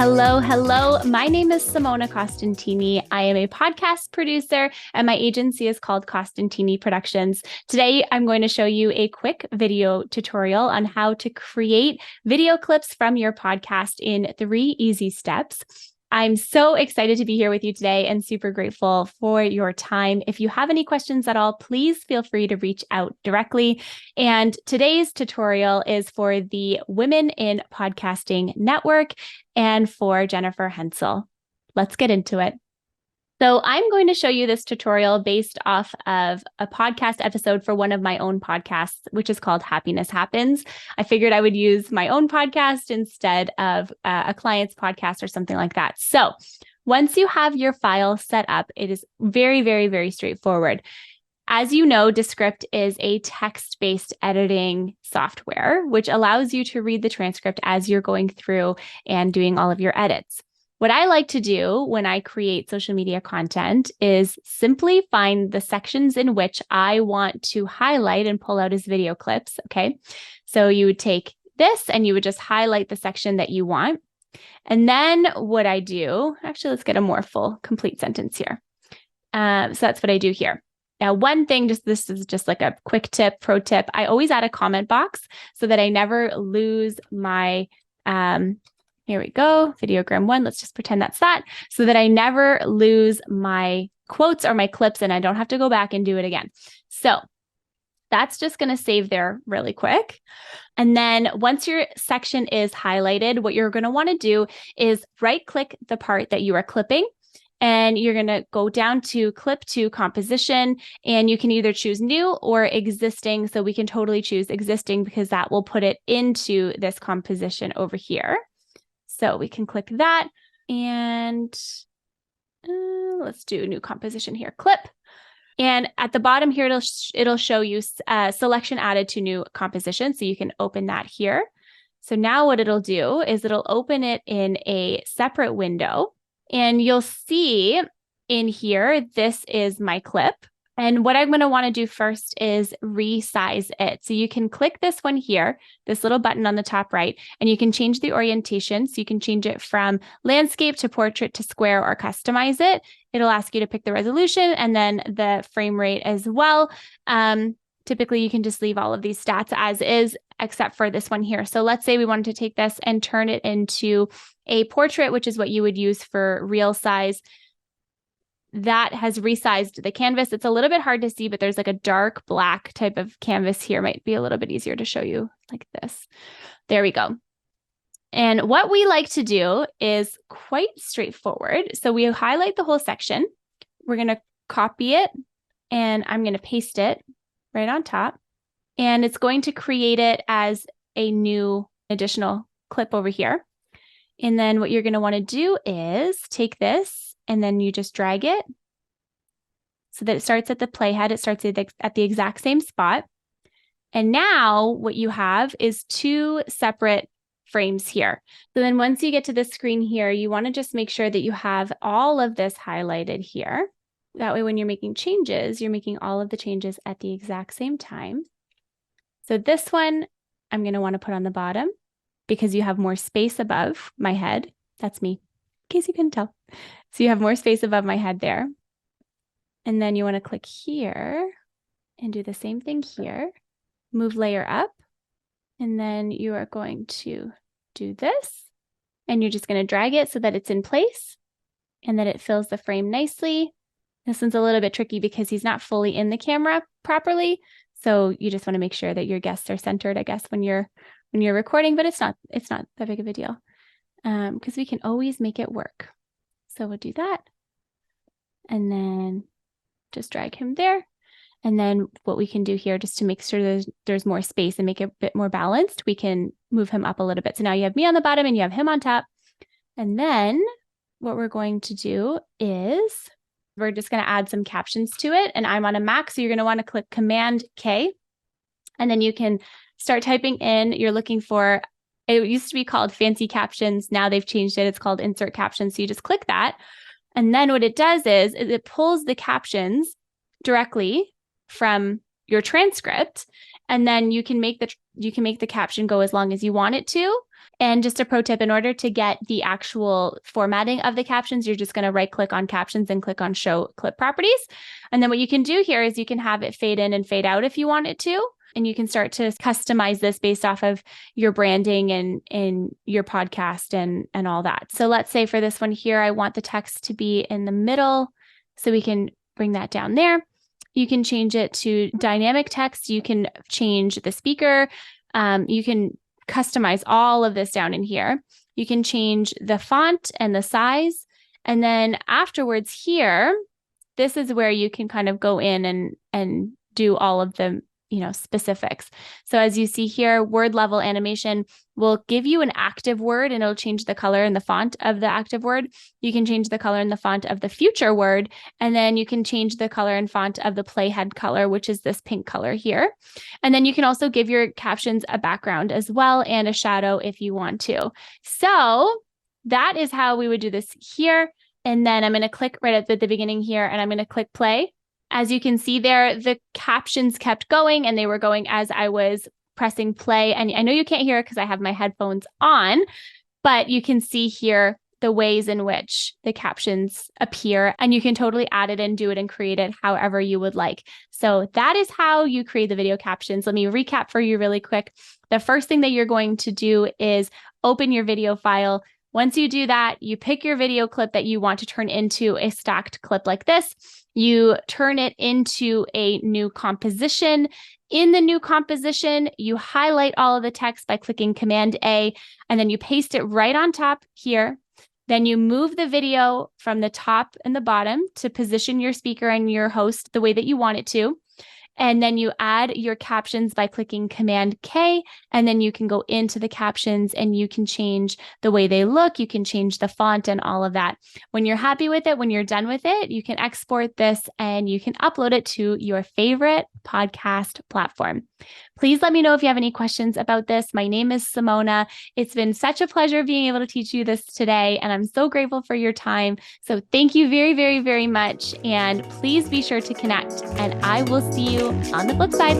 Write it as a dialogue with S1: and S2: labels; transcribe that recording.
S1: Hello, hello. My name is Simona Constantini. I am a podcast producer and my agency is called Constantini Productions. Today, I'm going to show you a quick video tutorial on how to create video clips from your podcast in 3 easy steps. I'm so excited to be here with you today and super grateful for your time. If you have any questions at all, please feel free to reach out directly. And today's tutorial is for the Women in Podcasting Network and for Jennifer Hensel. Let's get into it. So I'm going to show you this tutorial based off of a podcast episode for one of my own podcasts, which is called Happiness Happens. I figured I would use my own podcast instead of a client's podcast or something like that. So once you have your file set up, it is very, very, very straightforward. As you know, Descript is a text-based editing software, which allows you to read the transcript as you're going through and doing all of your edits. What I like to do when I create social media content is simply find the sections in which I want to highlight and pull out as video clips, okay? So you would take this and you would just highlight the section that you want. And then what I do, actually, let's get a more full, complete sentence here. So that's what I do here. Now, one thing, this is just like a quick tip, pro tip. I always add a comment box so that I never lose my, here we go, videogram 1. Let's just pretend that's that, so that I never lose my quotes or my clips and I don't have to go back and do it again. So that's just going to save there really quick. And then once your section is highlighted, what you're going to want to do is right-click the part that you are clipping. And you're going to go down to clip to composition, and you can either choose new or existing. So we can totally choose existing because that will put it into this composition over here. So we can click that and let's do new composition here, clip. And at the bottom here, it'll show you selection added to new composition. So you can open that here. So now what it'll do is it'll open it in a separate window. And you'll see in here, this is my clip. And what I'm going to want to do first is resize it. So you can click this one here, this little button on the top right, and you can change the orientation. So you can change it from landscape to portrait to square or customize it. It'll ask you to pick the resolution and then the frame rate as well. Typically, you can just leave all of these stats as is, except for this one here. So let's say we wanted to take this and turn it into a portrait, which is what you would use for real size. That has resized the canvas. It's a little bit hard to see, but there's like a dark black type of canvas here. Might be a little bit easier to show you like this. There we go. And what we like to do is quite straightforward. So we highlight the whole section. We're going to copy it and I'm going to paste it right on top. And it's going to create it as a new additional clip over here. And then what you're going to want to do is take this and then you just drag it so that it starts at the playhead. It starts at the exact same spot. And now what you have is 2 separate frames here. So then once you get to this screen here, you want to just make sure that you have all of this highlighted here. That way, when you're making changes, you're making all of the changes at the exact same time. So this one, I'm going to want to put on the bottom because you have more space above my head. That's me, in case you couldn't tell. So you have more space above my head there. And then you want to click here and do the same thing here. Move layer up. And then you are going to do this. And you're just going to drag it so that it's in place and that it fills the frame nicely. This one's a little bit tricky because he's not fully in the camera properly. So you just want to make sure that your guests are centered, I guess, when you're recording, but it's not that big of a deal because we can always make it work. So we'll do that. And then just drag him there. And then what we can do here, just to make sure there's more space and make it a bit more balanced, we can move him up a little bit. So now you have me on the bottom and you have him on top. And then what we're going to do is we're just going to add some captions to it. And I'm on a Mac, so you're going to want to click Command K. And then you can start typing in. You're looking for, it used to be called fancy captions. Now they've changed it. It's called insert captions. So you just click that. And then what it does is it pulls the captions directly from your transcript. And then you can make the caption go as long as you want it to. And just a pro tip, in order to get the actual formatting of the captions, you're just going to right click on captions and click on show clip properties. And then what you can do here is you can have it fade in and fade out if you want it to. And you can start to customize this based off of your branding and your podcast and all that. So let's say for this one here, I want the text to be in the middle. So we can bring that down there. You can change it to dynamic text. You can change the speaker. You can customize all of this down in here. You can change the font and the size. And then afterwards here, this is where you can kind of go in and do all of the specifics. So as you see here, word level animation will give you an active word and it'll change the color and the font of the active word. You can change the color and the font of the future word, and then you can change the color and font of the playhead color, which is this pink color here. And then you can also give your captions a background as well and a shadow if you want to. So that is how we would do this here. And then I'm going to click right at the beginning here and I'm going to click play. As you can see there, the captions kept going and they were going as I was pressing play. And I know you can't hear it because I have my headphones on, but you can see here the ways in which the captions appear, and you can totally add it and do it and create it however you would like. So that is how you create the video captions. Let me recap for you really quick. The first thing that you're going to do is open your video file. Once you do that, you pick your video clip that you want to turn into a stacked clip like this. You turn it into a new composition. In the new composition, you highlight all of the text by clicking Command A, and then you paste it right on top here. Then you move the video from the top and the bottom to position your speaker and your host the way that you want it to. And then you add your captions by clicking Command K, and then you can go into the captions and you can change the way they look. You can change the font and all of that. When you're happy with it, when you're done with it, you can export this and you can upload it to your favorite podcast platform. Please let me know if you have any questions about this. My name is Simona. It's been such a pleasure being able to teach you this today, and I'm so grateful for your time. So thank you very, very, very much. And please be sure to connect, and I will see you on the flip side.